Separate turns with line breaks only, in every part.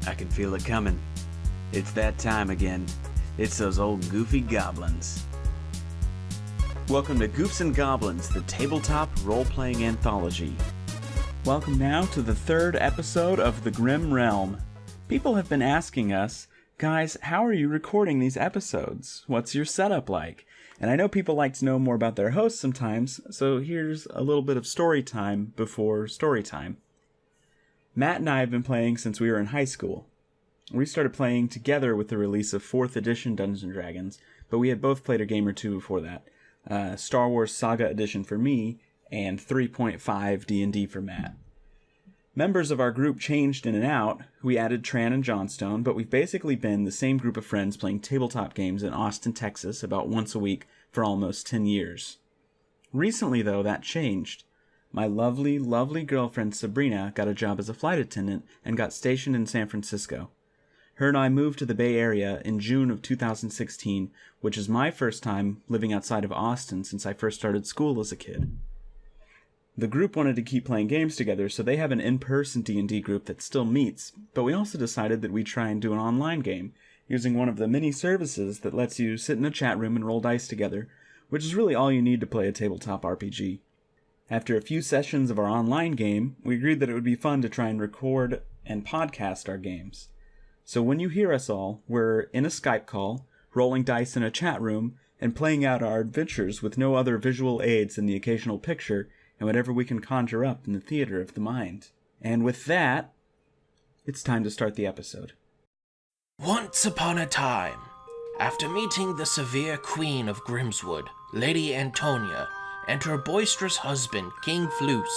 I can feel it coming. It's that time again. It's those old goofy goblins. Welcome to Goofs and Goblins, the tabletop role-playing anthology. Welcome now to the third episode of the Grimm Realmm. People have been asking us, guys, how are you recording these episodes? What's your setup like? And I know people like to know more about their hosts sometimes, so here's a little bit of story time before story time. Matt and I have been playing since we were in high school. We started playing together with the release of 4th edition Dungeons & Dragons, but we had both played a game or two before that. Star Wars Saga Edition for me, and 3.5 D&D for Matt. Members of our group changed in and out. We added Tran and Johnstone, but we've basically been the same group of friends playing tabletop games in Austin, Texas, about once a week for almost 10 years. Recently, though, that changed. My lovely, lovely girlfriend Sabrina got a job as a flight attendant and got stationed in San Francisco. Her and I moved to the Bay Area in June of 2016, which is my first time living outside of Austin since I first started school as a kid. The group wanted to keep playing games together, so they have an in-person D&D group that still meets, but we also decided that we'd try and do an online game, using one of the many services that lets you sit in a chat room and roll dice together, which is really all you need to play a tabletop RPG. After a few sessions of our online game, we agreed that it would be fun to try and record and podcast our games. So when you hear us all, we're in a Skype call, rolling dice in a chat room, and playing out our adventures with no other visual aids than the occasional picture and whatever we can conjure up in the theater of the mind. And with that, it's time to start the episode.
Once upon a time, after meeting the severe queen of Grimswood, Lady Antonia, and her boisterous husband, King Floos,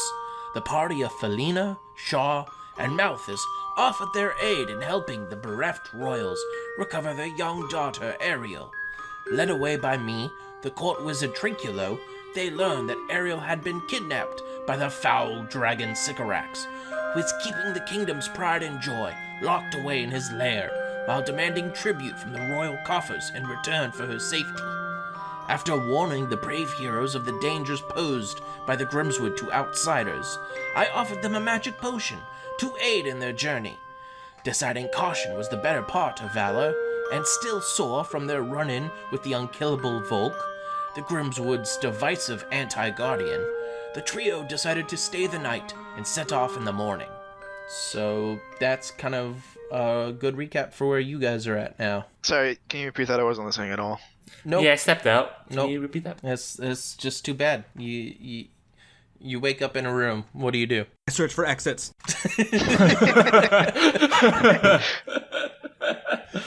the party of Felina, Shaw, and Malthus offered their aid in helping the bereft royals recover their young daughter, Ariel. Led away by me, the court wizard Trinculo, they learned that Ariel had been kidnapped by the foul dragon Sycorax, who is keeping the kingdom's pride and joy locked away in his lair, while demanding tribute from the royal coffers in return for her safety. After warning the brave heroes of the dangers posed by the Grimswood to outsiders, I offered them a magic potion to aid in their journey. Deciding caution was the better part of valor, and still sore from their run-in with the unkillable Volk, the Grimswood's divisive anti-guardian, the trio decided to stay the night and set off in the morning. So that's kind of a good recap for where you guys are at now.
Sorry, can you repeat that? I wasn't listening at all.
Nope.
Yeah, I stepped out. Can
Nope.
you repeat that?
It's just too bad. You wake up in a room. What do you do?
I search for exits.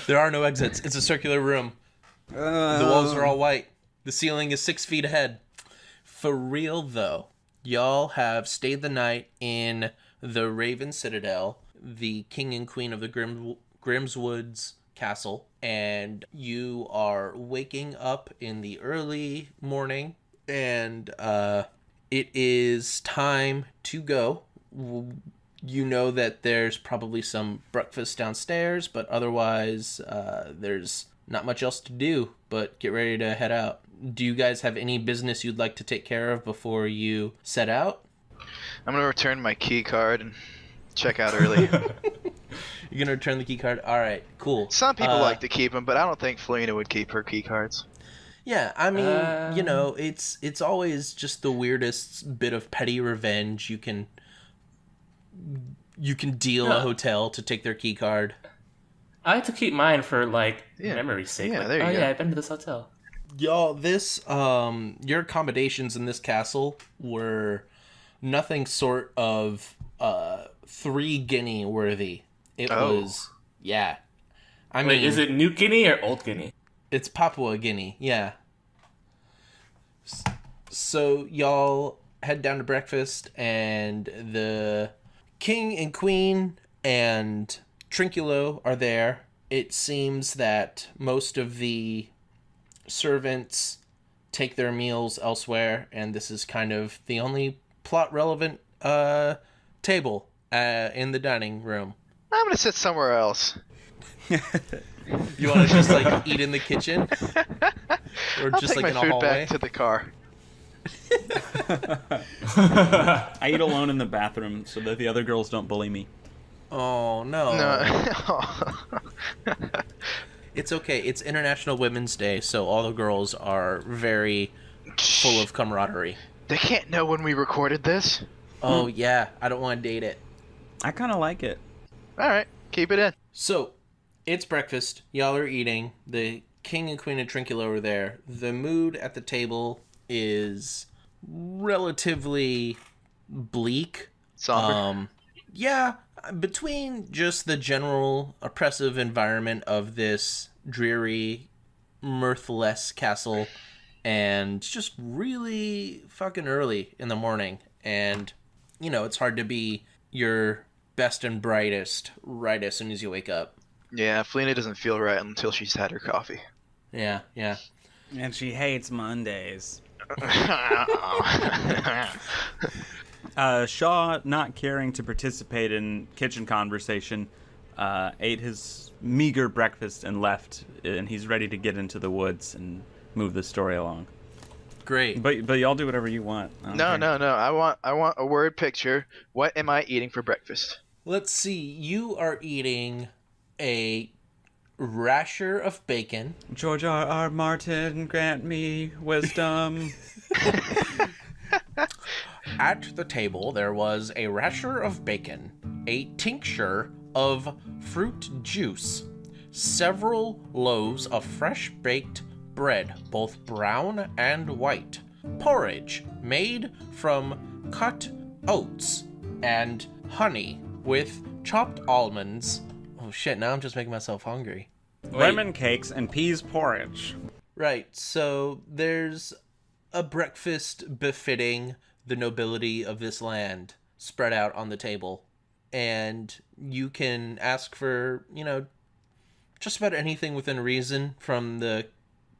There are no exits. It's a circular room. The walls are all white. The ceiling is 6 feet ahead. For real, though, y'all have stayed the night in the Raven Citadel, the king and queen of the Grimswood's castle, and you are waking up in the early morning, and it is time to go. You know that there's probably some breakfast downstairs, but otherwise there's not much else to do but get ready to head out. Do you guys have any business you'd like to take care of before you set out?
I'm going to return my key card and check out early.
You're going to return the key card? All right, cool.
Some people like to keep them, but I don't think Felina would keep her key cards.
Yeah, I mean, you know, it's always just the weirdest bit of petty revenge you can deal a hotel to take their key card.
I like to keep mine for, memory's sake.
Yeah, there you go.
Yeah, I've been to this hotel.
Y'all, this, your accommodations in this castle were nothing short of 3 guinea worthy. It was, yeah. I mean,
is it New Guinea or Old Guinea?
It's Papua Guinea, yeah. So y'all head down to breakfast, and the king and queen and Trinculo are there. It seems that most of the servants take their meals elsewhere, and this is kind of the only plot-relevant table in the dining room.
I'm going to sit somewhere else.
You want to just, eat in the kitchen? Or
I'll
just,
take
in
my
a
food
hallway?
back to the car.
I eat alone in the bathroom so that the other girls don't bully me.
Oh, no.
No.
It's okay. It's International Women's Day, so all the girls are very full of camaraderie.
They can't know when we recorded this.
Oh, yeah. I don't want to date it.
I kind of like it.
All right, keep it in.
So, it's breakfast. Y'all are eating. The king and queen of Trinculo are there. The mood at the table is relatively bleak.
Somber.
Yeah, between just the general oppressive environment of this dreary, mirthless castle and just really fucking early in the morning. And, you know, it's hard to be your best and brightest right as soon as you wake up.
Yeah, Felina doesn't feel right until she's had her coffee.
Yeah.
And she hates Mondays. Shaw, not caring to participate in kitchen conversation, ate his meager breakfast and left, and he's ready to get into the woods and move the story along.
Great.
But y'all do whatever you want.
No. I want a word picture. What am I eating for breakfast?
Let's see. You are eating a rasher of bacon.
George R. Martin, grant me wisdom.
At the table, there was a rasher of bacon, a tincture of fruit juice, several loaves of fresh baked bread, both brown and white, porridge made from cut oats, and honey with chopped almonds. Oh shit, now I'm just making myself hungry.
Lemon cakes and peas porridge.
Right, so there's a breakfast befitting the nobility of this land spread out on the table. And you can ask for, you know, just about anything within reason from the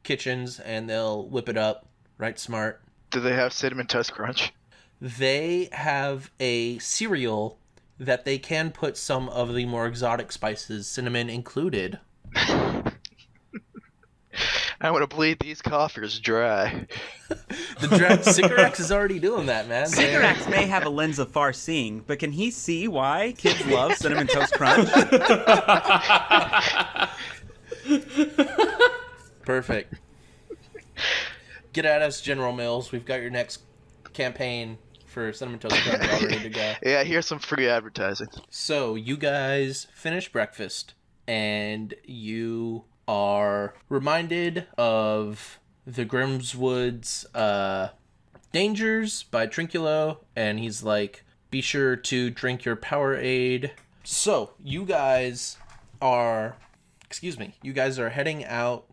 kitchens, and they'll whip it up. Right, smart.
Do they have Cinnamon Toast Crunch?
They have a cereal that they can put some of the more exotic spices, cinnamon included.
I want to bleed these coffers dry.
Sycorax is already doing that, man.
Sycorax may have a lens of far seeing, but can he see why kids love Cinnamon Toast Crunch?
Perfect. Get at us, General Mills. We've got your next campaign for Cinnamon Toast Crunch all ready to go.
Yeah, here's some free advertising.
So, you guys finish breakfast, and you are reminded of the Grimswood's dangers by Trinculo, and he's like, be sure to drink your power aid. So, you guys are heading out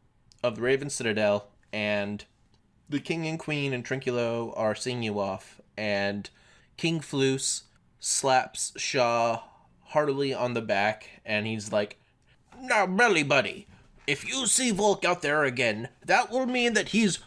of the Raven Citadel, and the King and Queen and Trinculo are seeing you off, and King Floos slaps Shaw heartily on the back, and he's like, now, Belly Buddy, if you see Volk out there again, that will mean that he's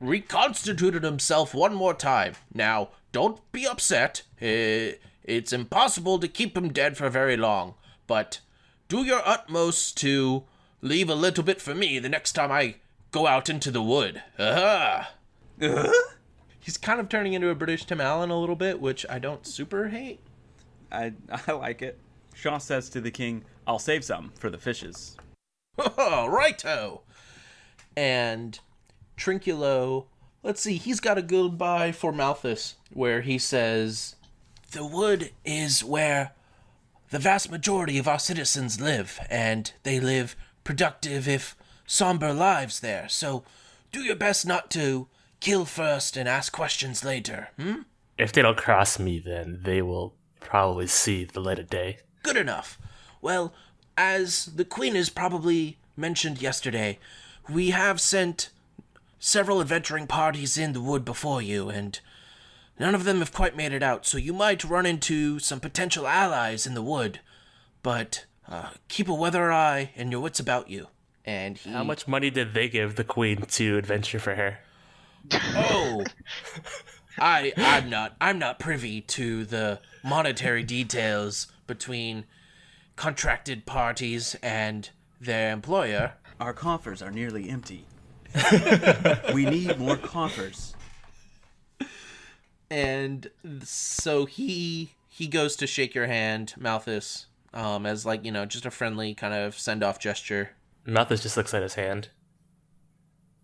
reconstituted himself one more time. Now, don't be upset. It's impossible to keep him dead for very long, but do your utmost to leave a little bit for me the next time I go out into the wood. He's kind of turning into a British Tim Allen a little bit, which I don't super hate.
I like it. Shaw says to the king, I'll save some for the fishes.
Righto! And Trinculo, let's see, he's got a goodbye for Malthus, where he says, the wood is where the vast majority of our citizens live, and they live productive if somber lives there, so do your best not to kill first and ask questions later,
If they don't cross me, then they will probably see the light of day.
Good enough. Well, as the Queen has probably mentioned yesterday, we have sent several adventuring parties in the wood before you, and none of them have quite made it out, so you might run into some potential allies in the wood, but keep a weather eye and your wits about you. And
How much money did they give the queen to adventure for her?
Oh, I'm not privy to the monetary details between contracted parties and their employer.
Our coffers are nearly empty. We need more coffers.
And so he goes to shake your hand, Malthus. as like, just a friendly kind of send-off gesture.
Malthus just looks at his hand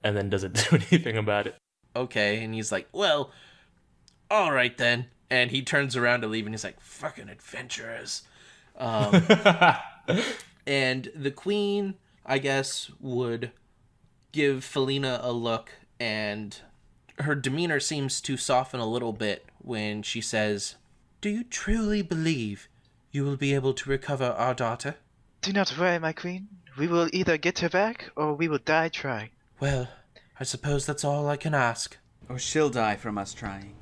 and then doesn't do anything about it.
Okay, and he's like, well, all right then. And he turns around to leave, and he's like, fucking adventurers. And the queen, I guess, would give Felina a look, and her demeanor seems to soften a little bit when she says, do you truly believe you will be able to recover our daughter?
Do not worry, my queen. We will either get her back, or we will die trying.
Well, I suppose that's all I can ask.
Or she'll die from us trying.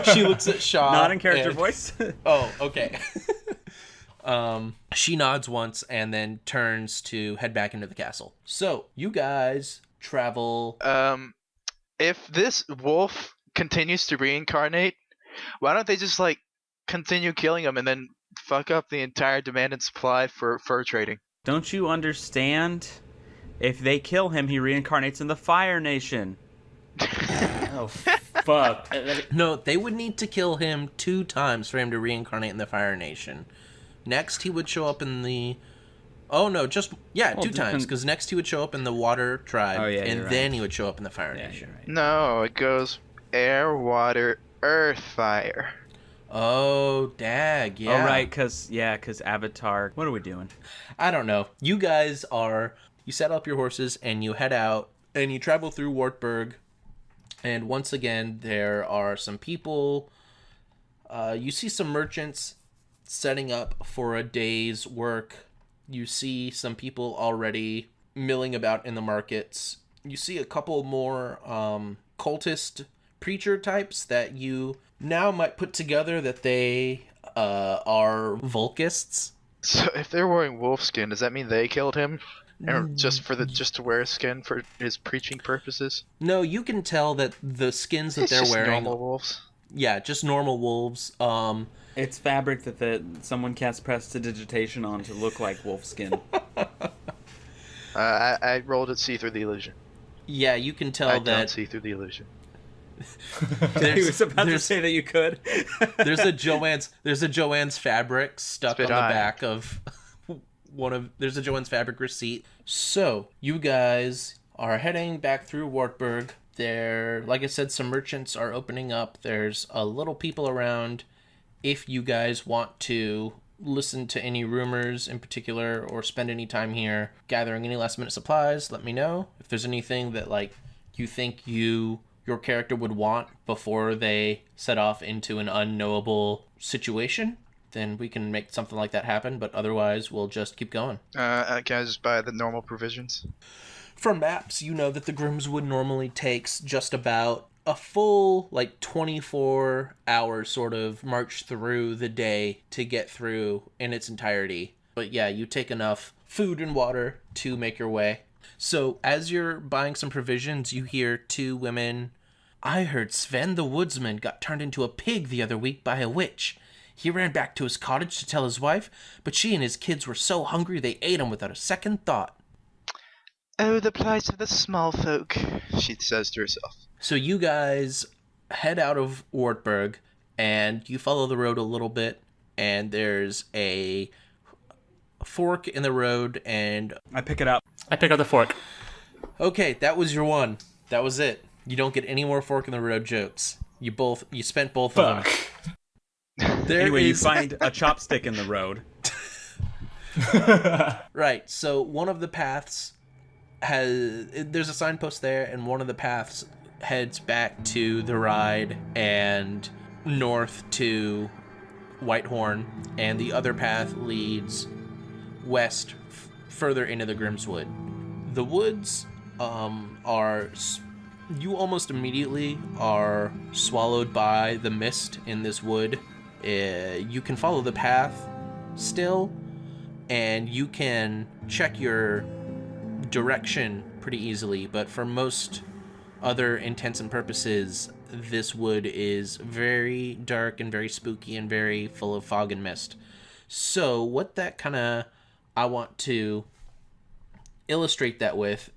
She looks at Shaw.
Not in character voice.
Oh, okay. She nods once and then turns to head back into the castle. So, you guys travel...
If this wolf continues to reincarnate, why don't they just, continue killing him and then fuck up the entire demand and supply for fur trading?
Don't you understand? If they kill him, he reincarnates in the Fire Nation.
Oh, fuck.
No, they would need to kill him 2 times for him to reincarnate in the Fire Nation. Next, he would show up in the... Oh, no, just... Yeah, 2 times, because next he would show up in the Water Tribe, and then he would show up in the Fire Nation.
Right.
No, it goes air, water, earth, fire.
Oh, dag, yeah.
Oh, right, because Avatar... What are we doing?
I don't know. You guys are... You set up your horses, and you head out, and you travel through Wartburg, and once again, there are some people... you see some merchants setting up for a day's work. You see some people already milling about in the markets. You see a couple more cultist preacher types that you now might put together that they are Volkists.
So if they're wearing wolf skin, does that mean they killed him? Or just to wear skin for his preaching purposes?
No, you can tell that the skins that they're
just
wearing...
normal wolves.
Yeah, just normal wolves.
It's fabric that someone cast prestidigitation on to look like wolf skin.
I rolled it see through the illusion.
Yeah, you can tell
I
that...
don't see through the illusion.
He was about to say that you could.
There's a Joanne's fabric stuck
Spit
on the
eye.
back of there's a Joanne's fabric receipt. So, you guys are heading back through Wartburg. There, like I said, some merchants are opening up. There's a little people around. If you guys want to listen to any rumors in particular or spend any time here gathering any last minute supplies, let me know. If there's anything that you think your character would want before they set off into an unknowable situation, then we can make something like that happen, but otherwise we'll just keep going.
Can I just buy the normal provisions?
From maps, you know that the Grimswood normally takes just about a full 24-hour sort of march through the day to get through in its entirety. But yeah, you take enough food and water to make your way. So as you're buying some provisions, you hear 2 women. I heard Sven the woodsman got turned into a pig the other week by a witch. He ran back to his cottage to tell his wife, but she and his kids were so hungry they ate him without a second thought.
Oh, the plight of the small folk, she says to herself.
So you guys head out of Wartburg, and you follow the road a little bit, and there's a fork in the road, and...
I pick it up.
I pick up the fork.
Okay, that was your one. That was it. You don't get any more fork in the road jokes. You spent both of them.
You find a chopstick in the road.
Right, so one of the paths there's a signpost there, and one of the paths heads back to the ride and north to Whitehorn, and the other path leads west further into the Grimswood. The woods you almost immediately are swallowed by the mist in this wood. You can follow the path still, and you can check your direction pretty easily, but for most other intents and purposes, this wood is very dark and very spooky and very full of fog and mist. So what that I want to illustrate that with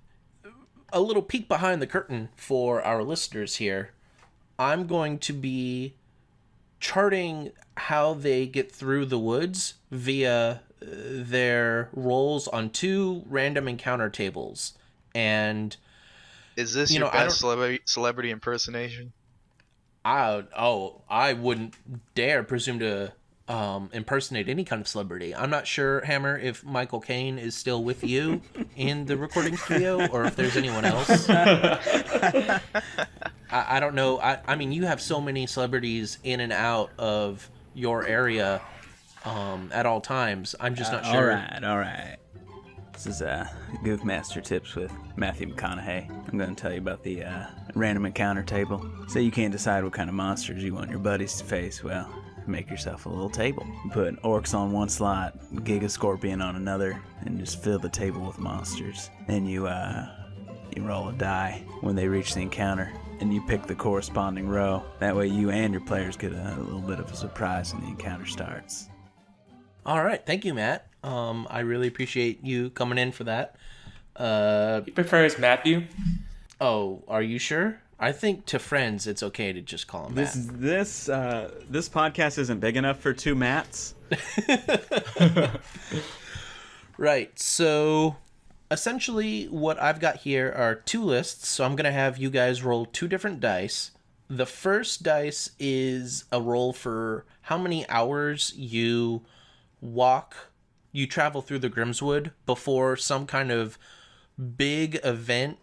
a little peek behind the curtain for our listeners here. I'm going to be charting how they get through the woods via their rolls on 2 random encounter tables. And
is this your best celebrity impersonation?
I wouldn't dare presume to impersonate any kind of celebrity. I'm not sure, Hammer, if Michael Caine is still with you in the recording studio or if there's anyone else. I don't know. I mean, you have so many celebrities in and out of your area at all times. I'm just not sure.
All right. This is Goof Master Tips with Matthew McConaughey. I'm going to tell you about the random encounter table. Say you can't decide what kind of monsters you want your buddies to face. Well, make yourself a little table. Put orcs on one slot, Giga Scorpion on another, and just fill the table with monsters. Then you roll a die when they reach the encounter, and you pick the corresponding row. That way you and your players get a little bit of a surprise when the encounter starts.
All right, thank you, Matt. I really appreciate you coming in for that.
He prefers Matthew.
Oh, are you sure? I think to friends, it's okay to just call him Matt.
This podcast isn't big enough for 2 Matts.
Right. So essentially, what I've got here are 2 lists. So I'm gonna have you guys roll 2 different dice. The first dice is a roll for how many hours you travel through the Grimswood before some kind of big event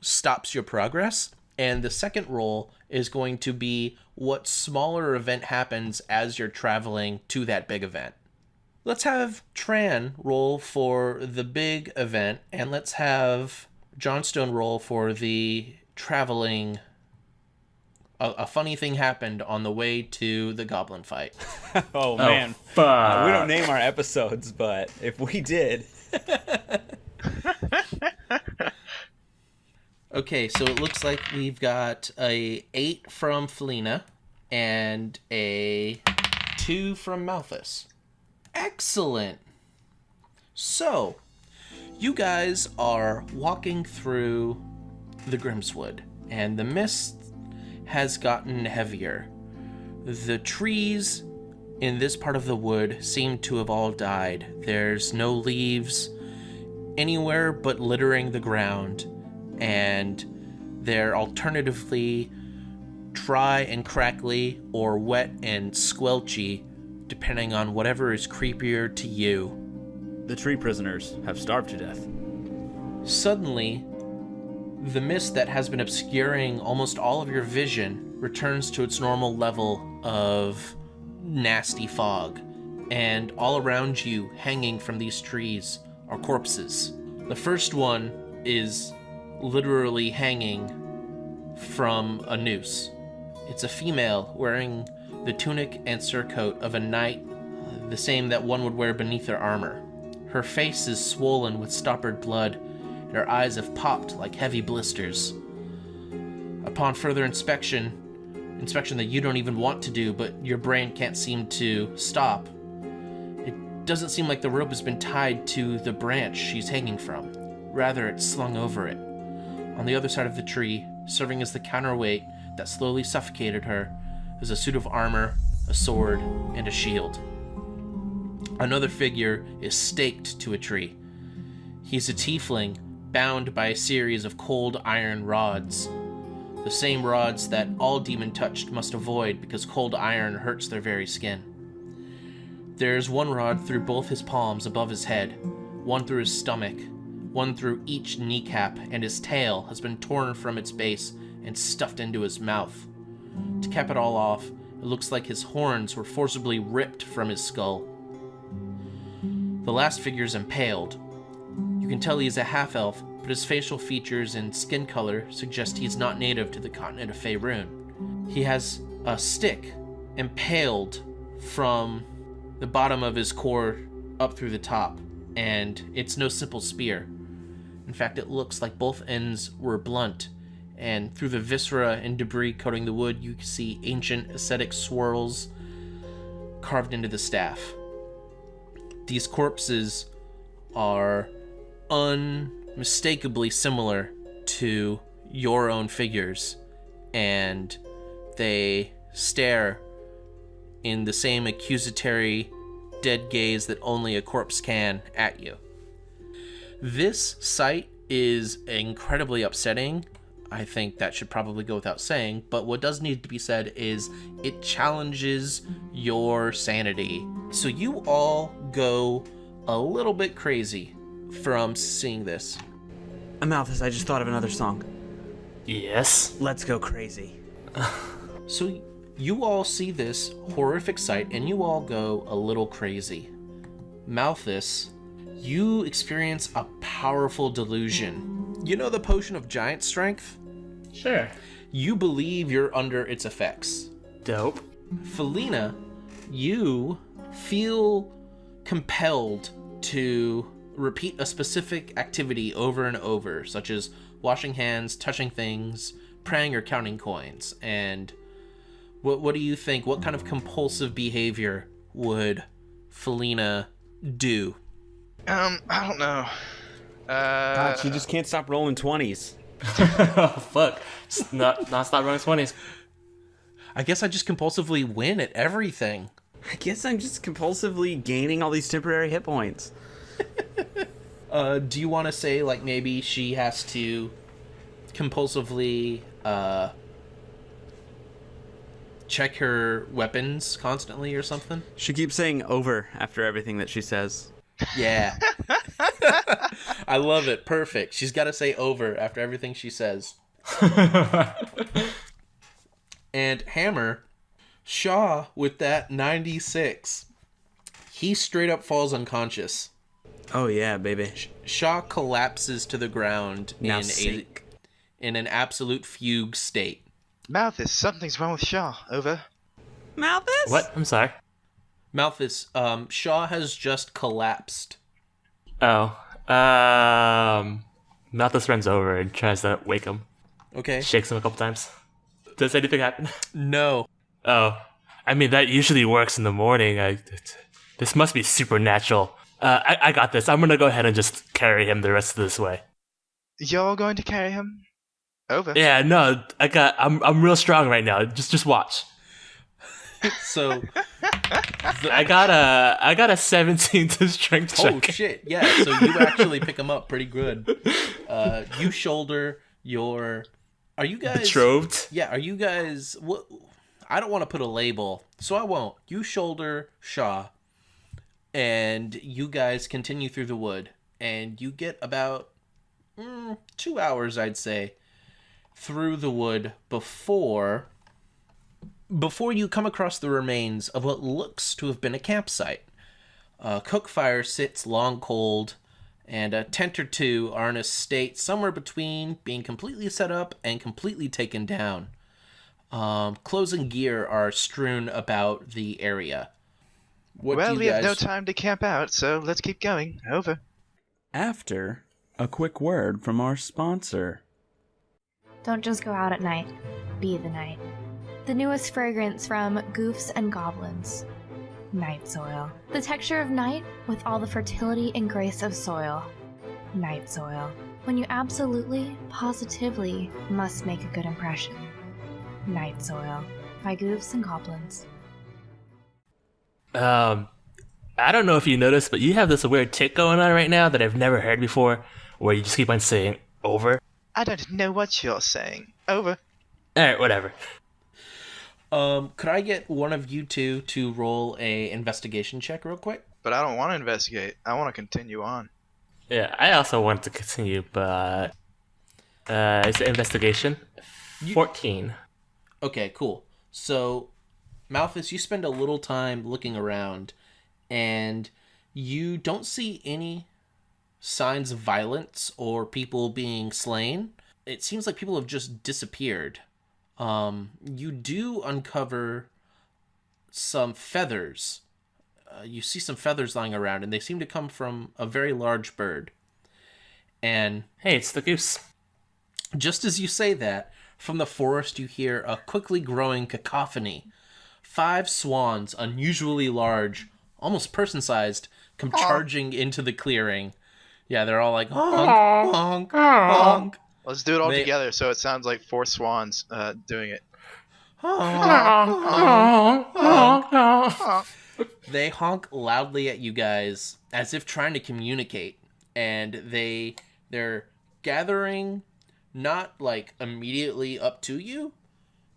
stops your progress. And the second roll is going to be what smaller event happens as you're traveling to that big event. Let's have Tran roll for the big event, and let's have Johnstone roll for the traveling. A funny thing happened on the way to the goblin fight.
Oh, man.
Fuck.
We don't name our episodes, but if we did...
Okay, so it looks like we've got a 8 from Felina and a 2 from Malthus. Excellent. So, you guys are walking through the Grimswood, and the mist has gotten heavier. The trees in this part of the wood seem to have all died. There's no leaves anywhere but littering the ground, and they're alternatively dry and crackly or wet and squelchy, depending on whatever is creepier to you.
The tree prisoners have starved to death.
Suddenly, the mist that has been obscuring almost all of your vision returns to its normal level of nasty fog, and all around you, hanging from these trees, are corpses. The first one is literally hanging from a noose. It's a female wearing the tunic and surcoat of a knight, the same that one would wear beneath their armor. Her face is swollen with stoppered blood, and her eyes have popped like heavy blisters. Upon further inspection that you don't even want to do, but your brain can't seem to stop, it doesn't seem like the rope has been tied to the branch she's hanging from. Rather, it's slung over it. On the other side of the tree, serving as the counterweight that slowly suffocated her, is a suit of armor, a sword, and a shield. Another figure is staked to a tree. He's a tiefling, bound by a series of cold iron rods. The same rods that all demon-touched must avoid because cold iron hurts their very skin. There's one rod through both his palms above his head, one through his stomach, one through each kneecap, and his tail has been torn from its base and stuffed into his mouth. To cap it all off, it looks like his horns were forcibly ripped from his skull. The last figure's impaled. You can tell he's a half-elf, but his facial features and skin color suggest he's not native to the continent of Faerun. He has a stick impaled from the bottom of his core up through the top, and it's no simple spear. In fact, it looks like both ends were blunt, and through the viscera and debris coating the wood, you can see ancient ascetic swirls carved into the staff. These corpses are unmistakably similar to your own figures, and they stare in the same accusatory, dead gaze that only a corpse can at you. This sight is incredibly upsetting. I think that should probably go without saying, but what does need to be said is it challenges your sanity. So you all go a little bit crazy from seeing this.
Amalthus, I just thought of another song.
Yes.
Let's go crazy.
So you all see this horrific sight and you all go a little crazy. Malthus, you experience a powerful delusion. You know the potion of giant strength?
Sure.
You believe you're under its effects.
Dope.
Felina, you feel compelled to repeat a specific activity over and over, such as washing hands, touching things, praying, or counting coins. And what do you think? What kind of compulsive behavior would Felina do?
I don't know.
God, she just can't stop rolling 20s.
Oh, fuck. Just not stop running 20s.
I guess I just compulsively win at everything.
I guess I'm just compulsively gaining all these temporary hit points.
Do you want to say, like, maybe she has to compulsively check her weapons constantly or something?
She keeps saying over after everything that she says.
Yeah. I love it. Perfect. She's got to say over after everything she says. And Hammer, Shaw with that 96, he straight up falls unconscious.
Oh yeah, baby.
Shaw collapses to the ground
Now
in an absolute fugue state.
Malthus, something's wrong with Shaw. Over.
Malthus?
What? I'm sorry.
Malthus, Shaw has just collapsed.
Oh. Malthus runs over and tries to wake him.
Okay.
Shakes him a couple times. Does anything happen?
No.
Oh. I mean, that usually works in the morning. This must be supernatural. I got this. I'm gonna go ahead and just carry him the rest of this way.
You're going to carry him? Over.
Yeah, no, I'm real strong right now. Just watch.
So
I got a 17 to strength check.
oh shit, yeah, so you actually pick him up pretty good. You shoulder your... Are you guys...
Betrothed?
Yeah, are you guys... What? I don't want to put a label, so I won't. You shoulder Shaw, and you guys continue through the wood, and you get about 2 hours, I'd say, through the wood before you come across the remains of what looks to have been a campsite. A cook fire sits long cold, and a tent or two are in a state somewhere between being completely set up and completely taken down. Clothes and gear are strewn about the area.
We have no time to camp out, so let's keep going. Over.
After a quick word from our sponsor.
Don't just go out at night. Be the night. The newest fragrance from Goofs and Goblins. Night soil. The texture of night with all the fertility and grace of soil. Night soil. When you absolutely, positively must make a good impression. Night soil. By Goofs and Goblins.
I don't know if you noticed, but you have this weird tick going on right now that I've never heard before, where you just keep on saying over.
I don't know what you're saying. Over.
Alright, whatever.
Could I get one of you two to roll a investigation check real quick?
But I don't want to investigate. I want to continue on.
Yeah, I also want to continue, but it's an investigation. 14.
Okay, cool. So, Malthus, you spend a little time looking around, and you don't see any signs of violence or people being slain. It seems like people have just disappeared. You do uncover some feathers. You see some feathers lying around, and they seem to come from a very large bird. And
Hey, it's the goose.
just as you say that, from the forest you hear a quickly growing cacophony. 5 swans, unusually large, almost person-sized, come charging into the clearing. Yeah, they're all like, honk, honk, honk.
Let's do it all
They-
together so it sounds like 4 swans doing it.
They honk loudly at you guys as if trying to communicate, and they're gathering not like immediately up to you.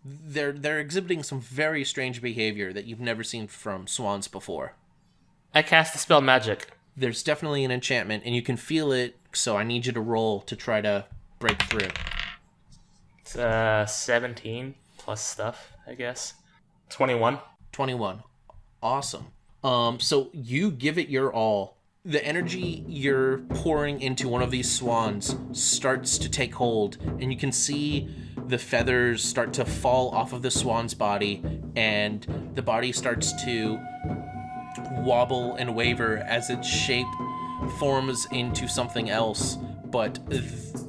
They're exhibiting some very strange behavior that you've never seen from swans before.
I cast the spell magic.
There's definitely an enchantment, and you can feel it, so I need you to roll to try to break through.
It's 17 plus stuff, I guess. 21.
21. Awesome. So you give it your all. The energy you're pouring into one of these swans starts to take hold, and you can see the feathers start to fall off of the swan's body, and the body starts to wobble and waver as its shape forms into something else. But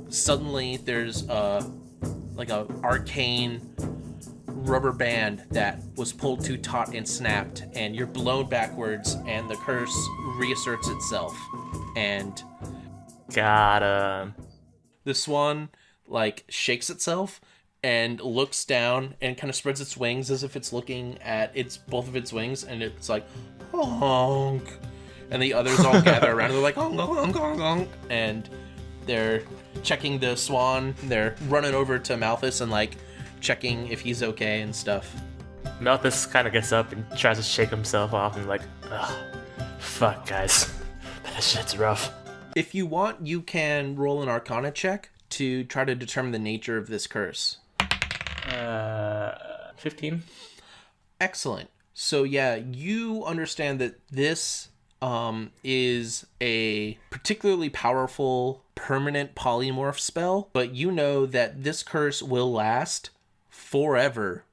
suddenly there's like a arcane rubber band that was pulled too taut and snapped, and you're blown backwards, and the curse reasserts itself. And
Got him.
the swan like shakes itself and looks down and kind of spreads its wings as if it's looking at both of its wings, and it's like honk, and the others all gather around and they're like honk, honk, honk, honk, and they're checking the swan. They're running over to Malthus and like checking if he's okay and stuff.
Malthus kind of gets up and tries to shake himself off and like, ugh, fuck, guys. That shit's rough.
If you want, you can roll an Arcana check to try to determine the nature of this curse.
15?
Excellent. So yeah, you understand that this is a particularly powerful permanent polymorph spell, but you know that this curse will last forever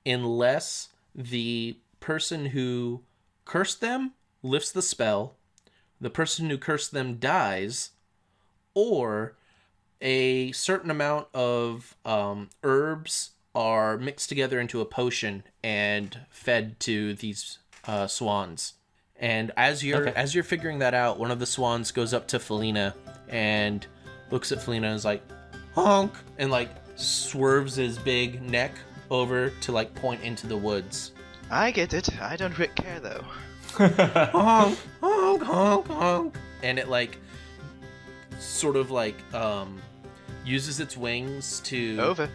unless the person who cursed them lifts the spell, the person who cursed them dies, or a certain amount of herbs are mixed together into a potion and fed to these swans. And as you're figuring that out, one of the swans goes up to Felina and looks at Felina and is like, honk, and like swerves his big neck over to like point into the woods.
I get it. I don't care though.
Honk, honk, honk, honk. And it like sort of like uses its wings to
Over.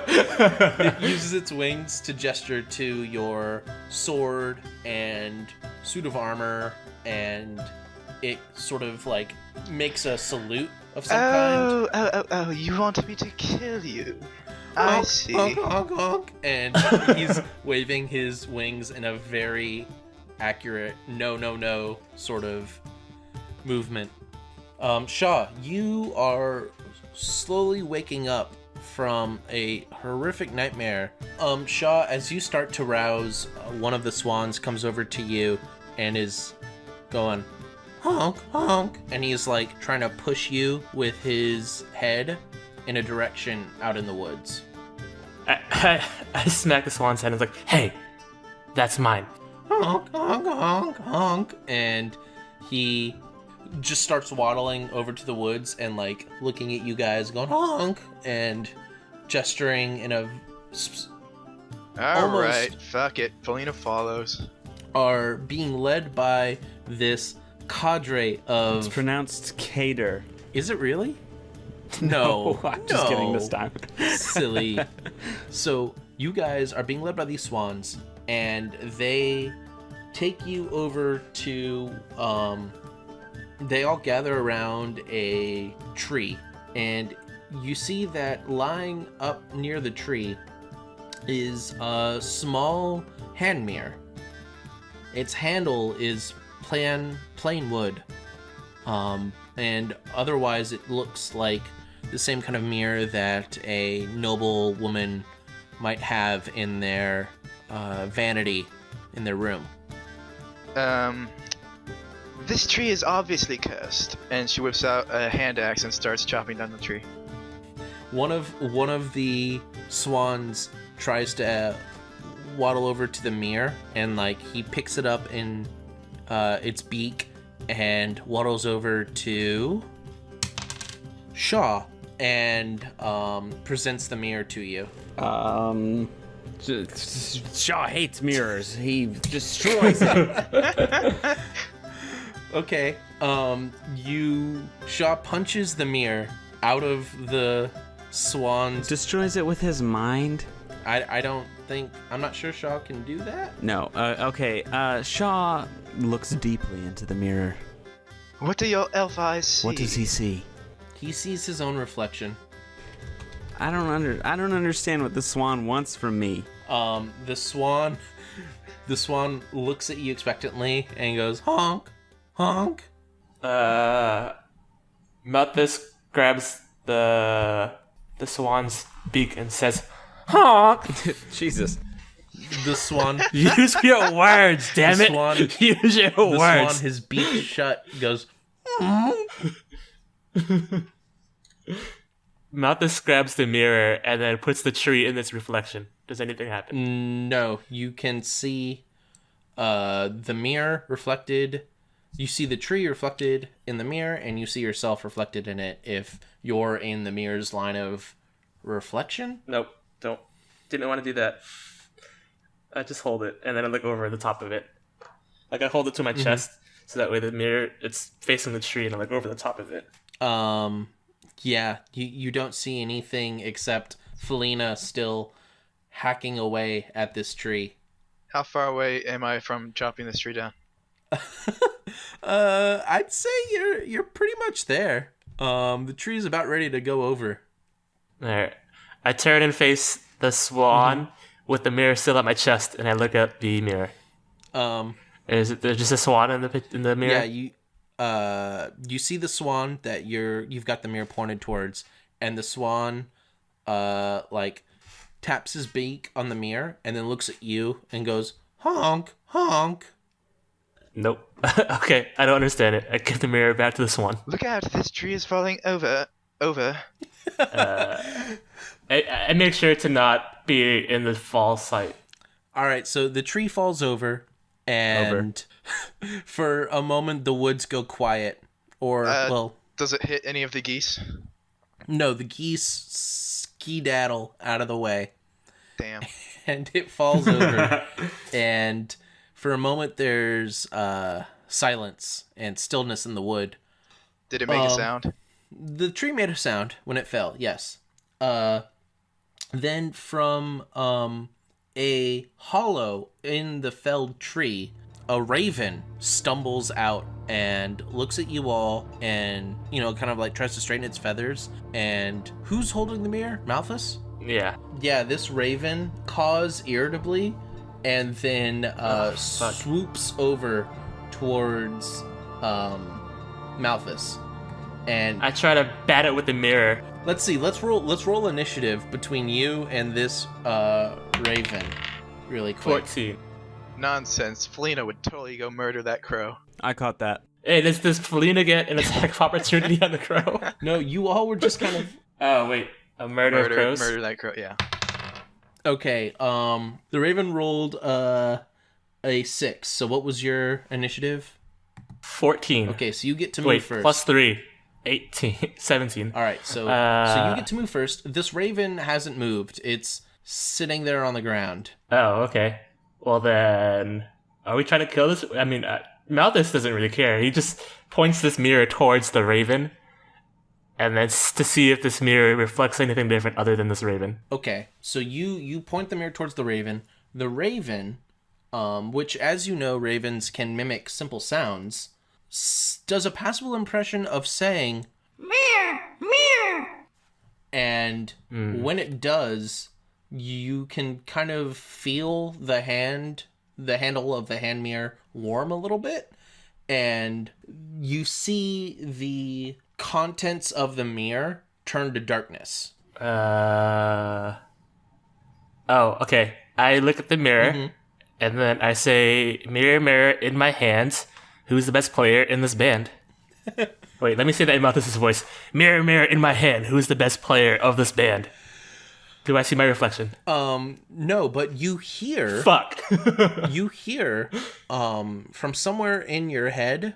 It uses its wings to gesture to your sword and suit of armor, and it sort of like makes a salute of some kind.
Oh, you want me to kill you? I
Honk,
see.
honk, honk, honk. And he's waving his wings in a very accurate no sort of movement. Shaw, you are slowly waking up from a horrific nightmare. Shaw, as you start to rouse, one of the swans comes over to you and is going honk, honk, and he's like trying to push you with his head in a direction out in the woods.
I smack the swan's head and it's like, hey, that's mine.
Honk, honk, honk, honk, and he just starts waddling over to the woods and like looking at you guys going honk and gesturing in a
Alright, fuck it. Felina follows.
are being led by this cadre of...
It's pronounced Cater.
Is it really? No.
I'm just kidding this time.
Silly. So you guys are being led by these swans, and they take you over to they all gather around a tree, and you see that lying up near the tree is a small hand mirror. Its handle is plain wood, and otherwise it looks like the same kind of mirror that a noble woman might have in their vanity in their room.
This tree is obviously cursed, and she whips out a hand axe and starts chopping down the tree.
One of the swans tries to waddle over to the mirror, and like he picks it up in its beak and waddles over to Shaw and presents the mirror to you.
Shaw hates mirrors. He destroys it.
Okay. Shaw punches the mirror out of the swan's.
Destroys it with his mind?
I'm not sure Shaw can do that.
No. Okay. Shaw looks deeply into the mirror.
What do your elf eyes see?
What does he see?
He sees his own reflection.
I don't understand what the swan wants from me.
The swan looks at you expectantly and goes, honk, honk.
Malthus grabs the swan's beak and says, honk.
Jesus.
The swan.
Use your words, damn it.
Swan,
Use your
the
words.
swan, his beak shut, goes,
Malthus grabs the mirror and then puts the tree in its reflection. Does anything happen?
no, you can see the mirror reflected. You see the tree reflected in the mirror, and you see yourself reflected in it if you're in the mirror's line of reflection.
Nope. Didn't want to do that. I just hold it, and then I look over the top of it. Like, I hold it to my chest, so that way the mirror, it's facing the tree, and I look over the top of it.
Yeah, you don't see anything except Felina still hacking away at this tree.
How far away am I from chopping this tree down?
I'd say you're pretty much there. The tree's about ready to go over.
Alright. I turn and face the swan with the mirror still at my chest, and I look at the mirror. Is it there's just a swan in the mirror?
Yeah, you see the swan that you've got the mirror pointed towards, and the swan like taps his beak on the mirror and then looks at you and goes, honk, honk.
Nope. Okay, I don't understand it. I give the mirror back to the swan.
Look out, this tree is falling over.
I make sure to not be in the fall sight.
All right, so the tree falls over, and for a moment the woods go quiet. Or,
Does it hit any of the geese?
no, the geese skedaddle out of the way,
Damn.
and it falls over, and for a moment there's silence and stillness in the wood.
Did it make a sound?
The tree made a sound when it fell, yes. Then from a hollow in the felled tree, a raven stumbles out and looks at you all and, kind of like tries to straighten its feathers. And who's holding the mirror? Malthus?
Yeah.
Yeah, this raven caws irritably and then swoops over towards Malthus. And
I try to bat it with the mirror.
let's see. Let's roll initiative between you and this raven, really quick.
14.
Nonsense. Felina would totally go murder that crow.
I caught that.
Hey, does Felina get an attack of opportunity on the crow?
No, you all were just kind of
Oh, wait. A murder of crows?
Murder that crow, yeah.
okay. The raven rolled a 6. So what was your initiative?
14.
Okay, so you get to move
Wait,
first.
plus 3. 18. 17.
All right, so you get to move first. This raven hasn't moved. It's sitting there on the ground.
Oh, okay. Well then, are we trying to kill this? I mean, Malthus doesn't really care. He just points this mirror towards the raven, and then to see if this mirror reflects anything different other than this raven.
Okay, so you point the mirror towards the raven. The raven, which, as you know, ravens can mimic simple sounds, does a passable impression of saying "mirror, mirror," and when it does, you can kind of feel the handle of the hand mirror warm a little bit, and you see the contents of the mirror turn to darkness.
Oh, okay. I look at the mirror, and then I say, "Mirror, mirror in my hands, who's the best player in this band?" Wait, let me say that in Malthus' voice. "Mirror, mirror in my hand, who's the best player of this band?" Do I see my reflection?
No, but you hear...
Fuck.
you hear, from somewhere in your head,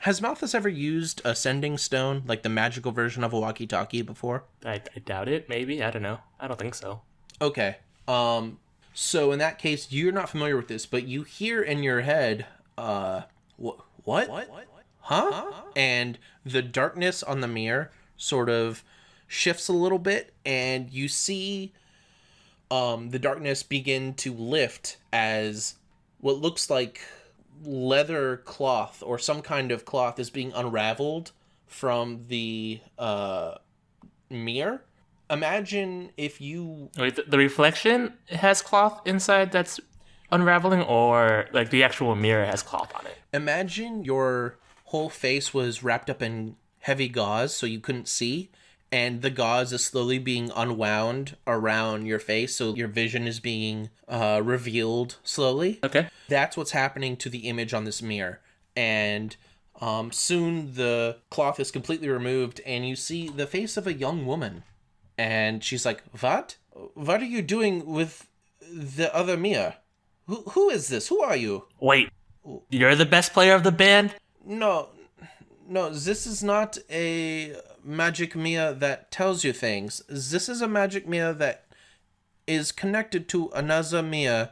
Has Malthus ever used a sending stone, like the magical version of a walkie-talkie, before?
I doubt it. Maybe. I don't know. I don't think so.
Okay. So in that case, you're not familiar with this, but you hear in your head, what? Huh? And the darkness on the mirror sort of shifts a little bit, and you see the darkness begin to lift as what looks like leather cloth or some kind of cloth is being unraveled from the mirror. Imagine if you...
Wait, the reflection has cloth inside that's unraveling, or like the actual mirror has cloth on it?
Imagine your whole face was wrapped up in heavy gauze so you couldn't see, and the gauze is slowly being unwound around your face, so your vision is being revealed slowly.
Okay.
That's what's happening to the image on this mirror. And soon the cloth is completely removed, and you see the face of a young woman. And she's like, What? What are you doing with the other Mia? Who is this? Who are you?
Wait, you're the best player of the band?
No, this is not a magic Mia that tells you things. This is a magic Mia that is connected to another Mia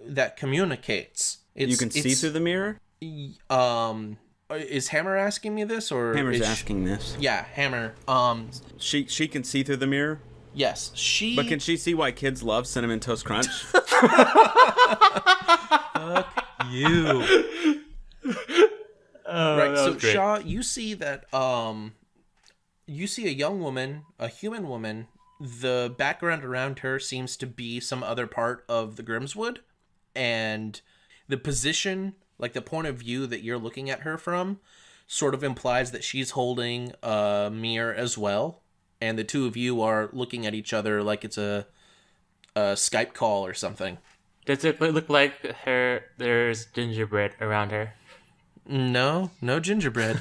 that communicates.
You can see through the mirror?
Is Hammer asking me this, or
Hammer's asking this.
Yeah, Hammer.
She can see through the mirror?
Yes, she...
But can she see why kids love Cinnamon Toast Crunch?
Fuck you. Right, so
great.
Shaw, you see that you see a young woman, a human woman. The background around her seems to be some other part of the Grimswood, and the position, like the point of view that you're looking at her from, sort of implies that she's holding a mirror as well, and the two of you are looking at each other like it's a Skype call or something.
Does it look like there's gingerbread around her?
No gingerbread.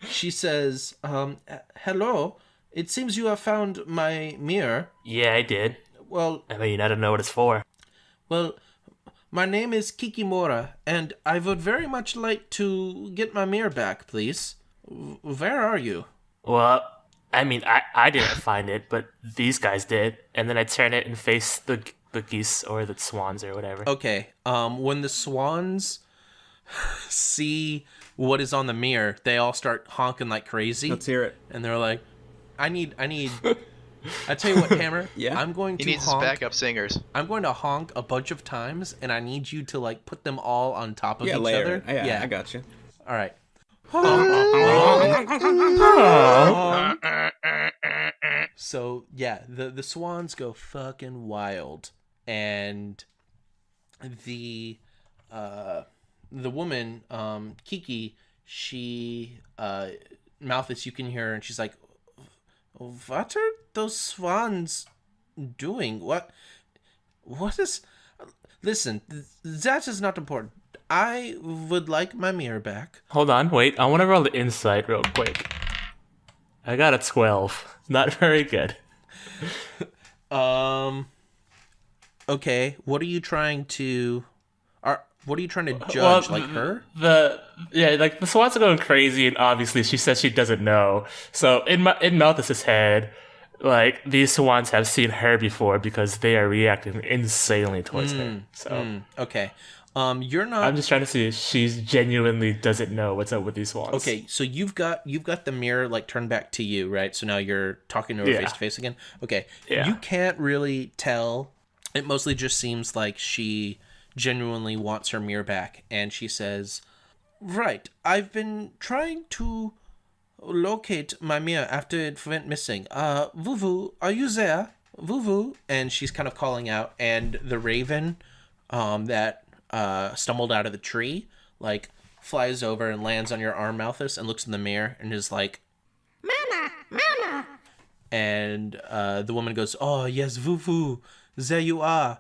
She says, hello, it seems you have found my mirror.
Yeah, I did.
Well,
I mean, I don't know what it's for.
Well, my name is Kikimora, and I would very much like to get my mirror back, please. Where are you?
Well, I mean, I didn't find it, but these guys did. And then I turn it and face the geese or the swans or whatever.
Okay, when the swans see what is on the mirror, they all start honking like crazy.
Let's hear it.
And they're like, I need... I tell you what, Hammer.
Yeah?
I'm going to
He needs
honk.
his backup singers.
I'm going to honk a bunch of times, and I need you to like put them all on top of each other.
Yeah, I got you.
All right. So yeah, the swans go fucking wild, and the woman, Kiki, she Malthus, you can hear her, and she's like, "What are those swans doing? What is? Listen, that is not important. I would like my mirror back."
Hold on, wait. I want to roll the insight real quick. I got a 12. Not very good.
Okay. What are you trying to? What are you trying to judge?
Well,
like her?
The swans are going crazy, and obviously she says she doesn't know. So in Malthus's head, like these swans have seen her before because they are reacting insanely towards her. So
Okay. You're not.
I'm just trying to see if she genuinely doesn't know what's up with these swans.
Okay, so you've got the mirror like turned back to you, right? So now you're talking to her face to face again. Okay.
Yeah.
You can't really tell. It mostly just seems like she genuinely wants her mirror back, and she says, "Right, I've been trying to locate my mirror after it went missing. Vuvu, are you there? Vuvu?" And she's kind of calling out, and the raven that stumbled out of the tree like flies over and lands on your arm, Malthus, and looks in the mirror and is like, "Mana." And the woman goes, "Oh yes, Vuvu, there you are.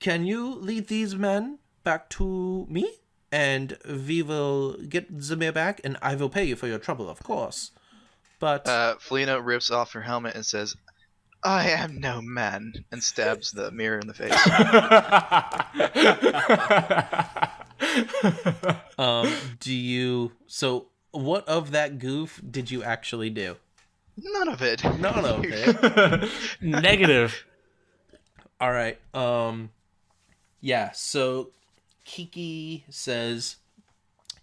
Can you lead these men back to me? And we will get the mirror back, and I will pay you for your trouble, of course. But
Felina rips off her helmet and says, "I am no man," and stabs the mirror in the face.
So what of that goof did you actually do?
None of it.
None of it.
Negative.
All right. Yeah, so Kiki says,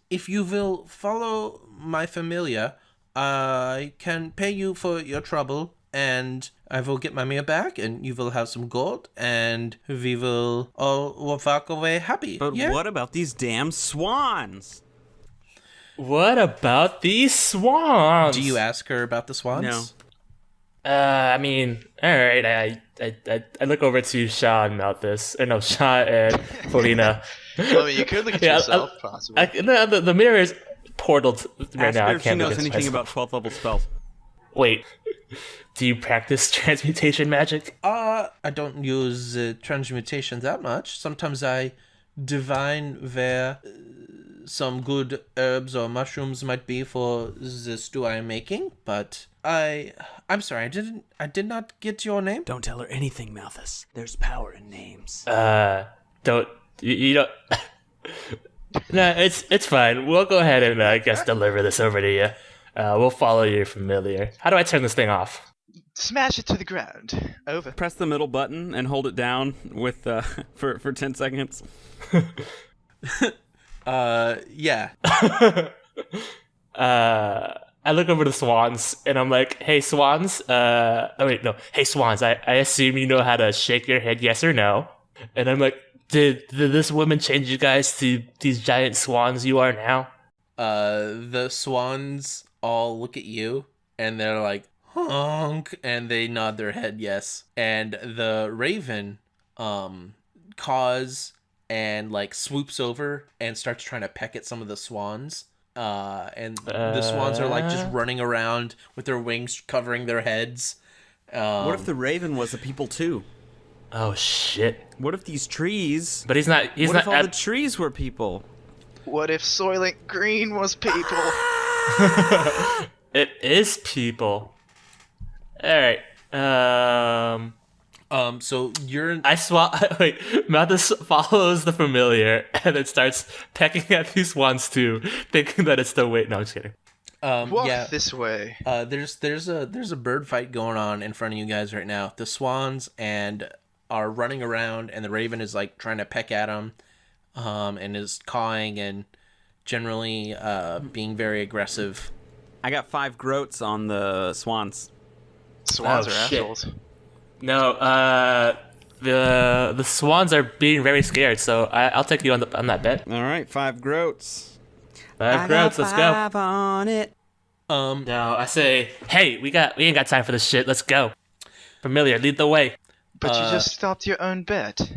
if you will follow my familiar, I can pay you for your trouble, and I will get my mirror back, and you will have some gold, and we will all walk away happy.
But
yeah?
what about these damn swans?
What about these swans?
Do you ask her about the swans?
No.
I mean, all right. I look over to Shaw and Malthus. Or no, Shaw and Felina.
Well, I mean, you could look at yourself, possibly.
The mirror is portaled right
Ask
now.
her
I
if
can't
she knows
look at
anything
myself.
about 12th level spells.
Wait, do you practice transmutation magic?
I don't use transmutation that much. Sometimes I divine where some good herbs or mushrooms might be for the stew I am making, but I'm sorry, I did not get your name.
Don't tell her anything, Malthus. There's power in names.
Don't you don't. No, it's fine. We'll go ahead and I guess deliver this over to you. We'll follow your familiar. How do I turn this thing off?
Smash it to the ground. Over.
Press the middle button and hold it down with for 10 seconds.
Yeah.
I look over the swans and I'm like, hey swans, hey swans, I assume you know how to shake your head yes or no. And I'm like, did this woman change you guys to these giant swans you are now?
The swans all look at you and they're like, honk, and they nod their head yes. And the raven caws and like swoops over and starts trying to peck at some of the swans. And the swans are like just running around with their wings covering their heads.
What if the raven was a people too?
Oh shit!
What if these trees?
But he's not.
What if all the trees were people?
What if Soylent Green was people?
It is people. All right.
So you're.
Wait. Malthus follows the familiar and then starts pecking at these swans too, thinking that it's the wait. No, I'm just kidding.
Walk this way.
There's a bird fight going on in front of you guys right now. The swans are running around, and the raven is like trying to peck at them, and is cawing and generally being very aggressive.
I got 5 groats on the swans.
Swans are
shit.
assholes.
No, the swans are being very scared, so I'll take you on that bet.
All right, 5 groats.
5 groats, let's go.
5 on it.
No, I say, hey, we ain't got time for this shit. Let's go. Familiar, lead the way.
But you just stopped your own bet.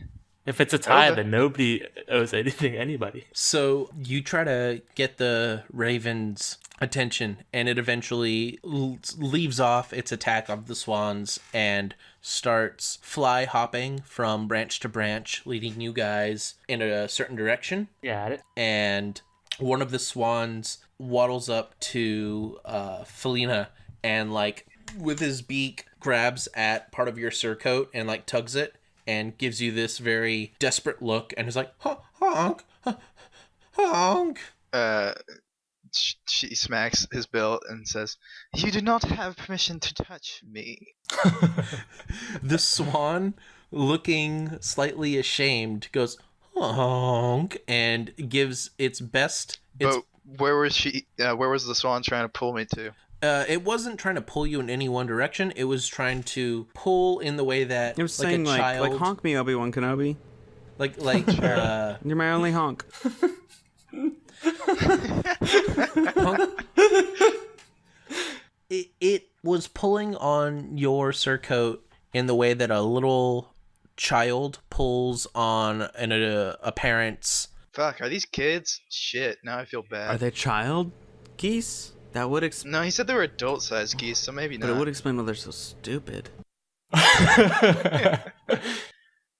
If it's a tie,
Over.
then nobody owes anything anybody.
So you try to get the raven's attention, and it eventually leaves off its attack of the swans and starts fly hopping from branch to branch, leading you guys in a certain direction.
Got it.
And one of the swans waddles up to Felina and, like, with his beak grabs at part of your surcoat and, like, tugs it and gives you this very desperate look and is like, honk, honk.
She smacks his bill and says, "You do not have permission to touch me."
The swan, looking slightly ashamed, goes, honk, and gives its best.
But where was she? Where was the swan trying to pull me to?
It wasn't trying to pull you in any one direction. It was trying to pull in the way that
It was
like
saying
a child,
like honk me, Obi-Wan Kenobi.
like
You're my only honk.
It was pulling on your surcoat in the way that a little child pulls on a parent's.
Fuck, are these kids? Shit, now I feel bad.
Are they child geese? That would explain.
No, he said they were adult-sized geese, so maybe not.
But it would explain why they're so stupid.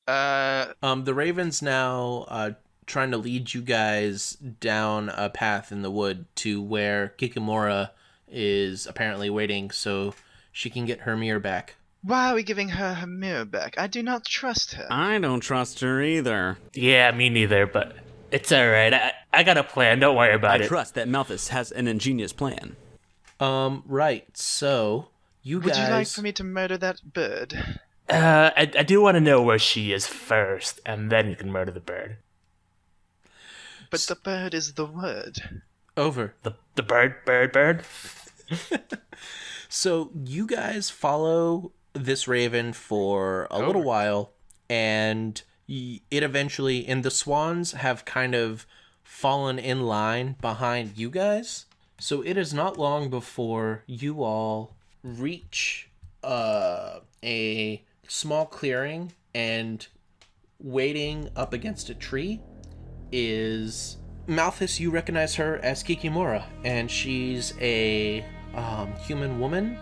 The raven's now trying to lead you guys down a path in the wood to where Kikimora is apparently waiting so she can get her mirror back.
Why are we giving her mirror back? I do not trust her.
I don't trust her either.
Yeah, me neither, but It's alright. I got a plan. Don't worry about
I
it.
trust that Malthus has an ingenious plan.
Right. So you
Would
guys.
you like for me to murder that bird?
I do want to know where she is first, and then you can murder the bird.
But the bird is the word.
Over.
The bird?
So you guys follow this raven for a little while, and it eventually, and the swans have kind of fallen in line behind you guys. So it is not long before you all reach a small clearing, and waiting up against a tree is Malthus. You recognize her as Kikimora, and she's a human woman,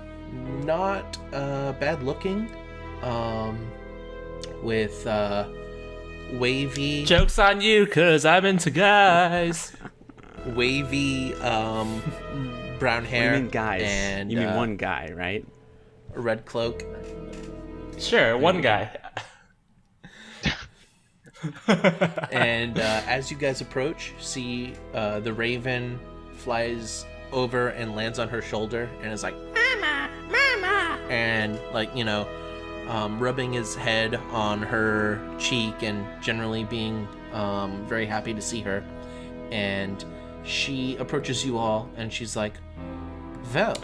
not bad looking, with wavy
Joke's on you, cause I'm into guys.
wavy brown hair.
You mean guys?
And
You mean one guy, right?
a red cloak.
Sure, one guy.
And as you guys approach, see the raven flies over and lands on her shoulder and is like, "Mama, mama," and rubbing his head on her cheek and generally being very happy to see her. And she approaches you all and she's like, "Vel."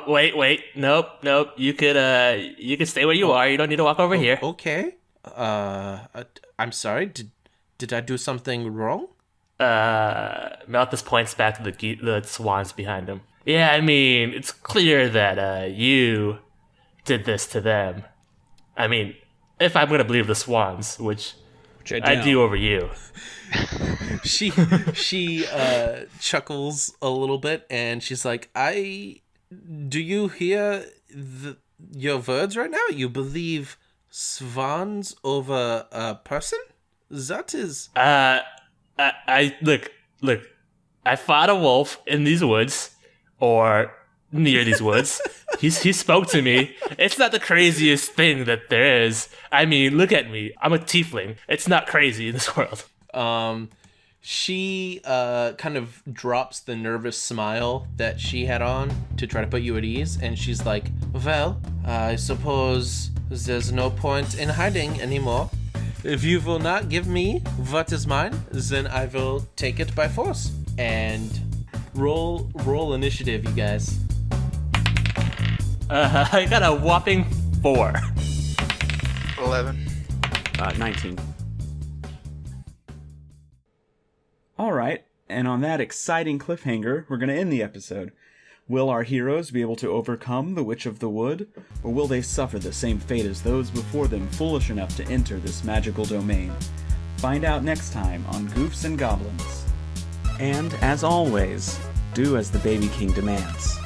Wait. Nope. You could stay where you are. You don't need to walk over here.
Okay. I'm sorry. Did I do something wrong?
Malthus points back to the swans behind him. Yeah, I mean, it's clear that you did this to them. I mean, if I'm gonna believe the swans, which I do over you.
She chuckles a little bit and she's like, do you hear your words right now? You believe swans over a person? That is...
I look. I fought a wolf in these woods, or near these woods. He spoke to me. It's not the craziest thing that there is. I mean, look at me. I'm a tiefling. It's not crazy in this world.
She kind of drops the nervous smile that she had on to try to put you at ease, and she's like, "Well, I suppose there's no point in hiding anymore. If you will not give me what is mine, then I will take it by force." And roll initiative, you guys.
I got a whopping 4.
11.
19. All right, and on that exciting cliffhanger, we're going to end the episode. Will our heroes be able to overcome the Witch of the Wood, or will they suffer the same fate as those before them foolish enough to enter this magical domain? Find out next time on Goofs and Goblins. And, as always, do as the Baby King demands.